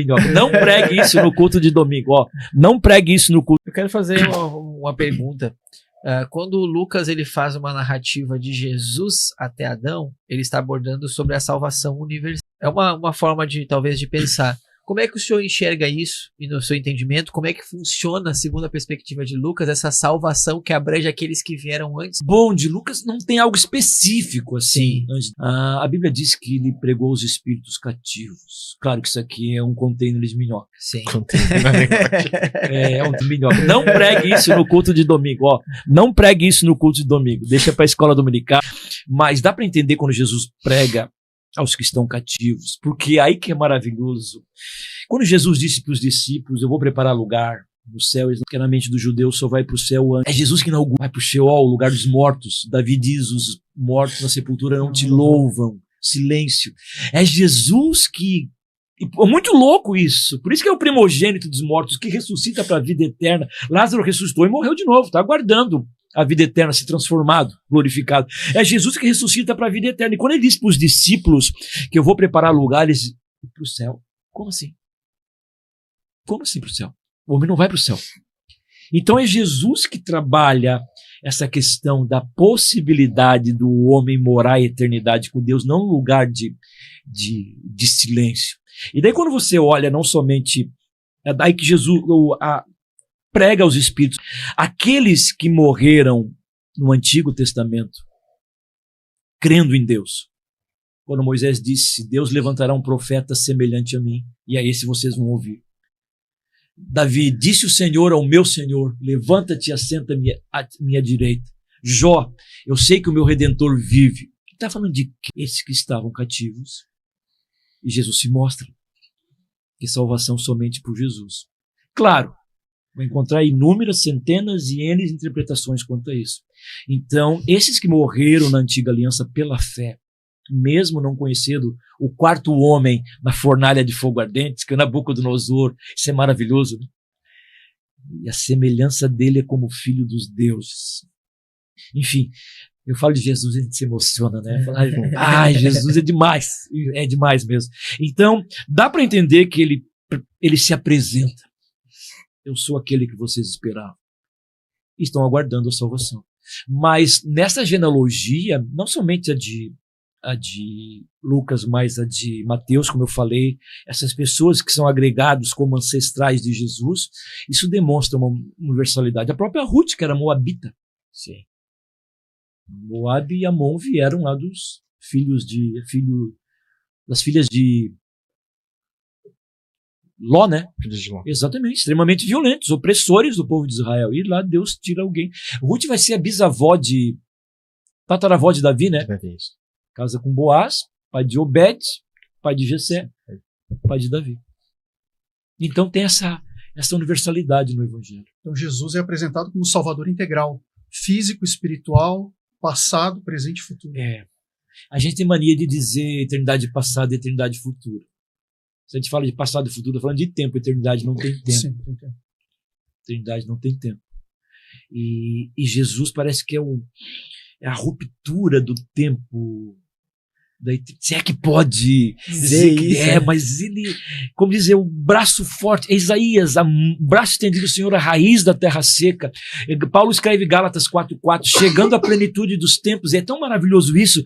minhoca. Não pregue isso no culto de domingo. Ó, não pregue isso no culto. Eu quero fazer uma pergunta. Quando o Lucas ele faz uma narrativa de Jesus até Adão, ele está abordando sobre a salvação universal. É uma forma de talvez de pensar. Como é que o senhor enxerga isso e no seu entendimento, como é que funciona, segundo a perspectiva de Lucas, essa salvação que abrange aqueles que vieram antes? Bom, de Lucas não tem algo específico assim. A Bíblia diz que ele pregou os espíritos cativos. Claro que isso aqui é um container de minhoca. Sim. É um de minhoca. Não pregue isso no culto de domingo. Ó, não pregue isso no culto de domingo. Deixa para a escola dominical. Mas dá para entender quando Jesus prega aos que estão cativos, porque aí que é maravilhoso. Quando Jesus disse para os discípulos, eu vou preparar lugar no céu, porque na mente do judeu só vai para o céu antes. É Jesus que inaugura, vai para o Sheol, o lugar dos mortos. Davi diz, os mortos na sepultura não te louvam. Silêncio. É Jesus que... É muito louco isso. Por isso que é o primogênito dos mortos, que ressuscita para a vida eterna. Lázaro ressuscitou e morreu de novo, está aguardando a vida eterna, se transformado, glorificado. É Jesus que ressuscita para a vida eterna. E quando ele diz para os discípulos que eu vou preparar lugares para o céu, como assim? Como assim para o céu? O homem não vai para o céu. Então é Jesus que trabalha essa questão da possibilidade do homem morar a eternidade com Deus, não um lugar de silêncio. E daí quando você olha não somente, é daí que Jesus prega aos espíritos, aqueles que morreram no Antigo Testamento, crendo em Deus. Quando Moisés disse, Deus levantará um profeta semelhante a mim, e a esse vocês vão ouvir. Davi, disse o Senhor ao meu Senhor, levanta-te e assenta à minha direita. Jó, eu sei que o meu Redentor vive. Está falando de esses que estavam cativos. E Jesus se mostra que salvação somente por Jesus. Claro, vai encontrar inúmeras, centenas e N interpretações quanto a isso. Então, esses que morreram na antiga aliança pela fé, mesmo não conhecendo o quarto homem na fornalha de fogo ardente, que é Nabucodonosor, isso é maravilhoso, né? E a semelhança dele é como filho dos deuses. Enfim, eu falo de Jesus e a gente se emociona, né? Ai, Jesus é demais mesmo. Então, dá para entender que ele se apresenta. Eu sou aquele que vocês esperavam. Estão aguardando a salvação. Mas nessa genealogia, não somente a de Lucas, mas a de Mateus, como eu falei, essas pessoas que são agregados como ancestrais de Jesus, isso demonstra uma universalidade. A própria Ruth, que era moabita. Sim. Moab e Amon vieram lá dos das filhas de Ló, né? Exatamente, extremamente violentos, opressores do povo de Israel. E lá Deus tira alguém. Ruth vai ser a bisavó tataravó de Davi, né? Casa com Boaz, pai de Obed, pai de Jessé, pai de Davi. Então tem essa universalidade no Evangelho. Então Jesus é apresentado como Salvador integral, físico, espiritual, passado, presente e futuro. A gente tem mania de dizer eternidade passada e eternidade futura. Se a gente fala de passado e futuro, falando de tempo, eternidade não tem tempo. Sim, tem tempo. Eternidade não tem tempo. E Jesus parece que é a ruptura do tempo. Se é que pode dizer que isso, mas ele, como dizer, o braço forte, Isaías, o braço estendido do Senhor, a raiz da terra seca. Paulo escreve Gálatas 4:4, chegando à plenitude dos tempos. E é tão maravilhoso isso,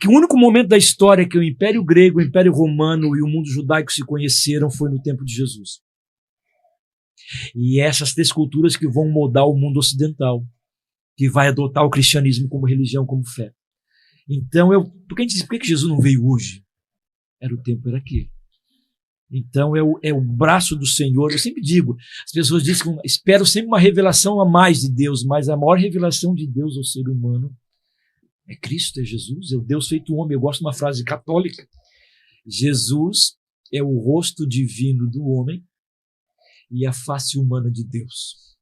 que o único momento da história que o Império Grego, o Império Romano e o mundo judaico se conheceram foi no tempo de Jesus. E essas três culturas que vão moldar o mundo ocidental, que vai adotar o cristianismo como religião, como fé. Então, porque a gente diz, por que Jesus não veio hoje? O tempo era aquele. Então, é o braço do Senhor. Eu sempre digo, as pessoas dizem que esperam sempre uma revelação a mais de Deus, mas a maior revelação de Deus ao ser humano é Cristo, é Jesus, é o Deus feito homem. Eu gosto de uma frase católica. Jesus é o rosto divino do homem e a face humana de Deus.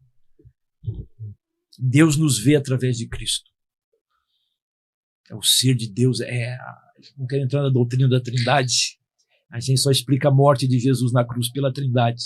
Deus nos vê através de Cristo. O ser de Deus não quero entrar na doutrina da Trindade. A gente só explica a morte de Jesus na cruz pela Trindade.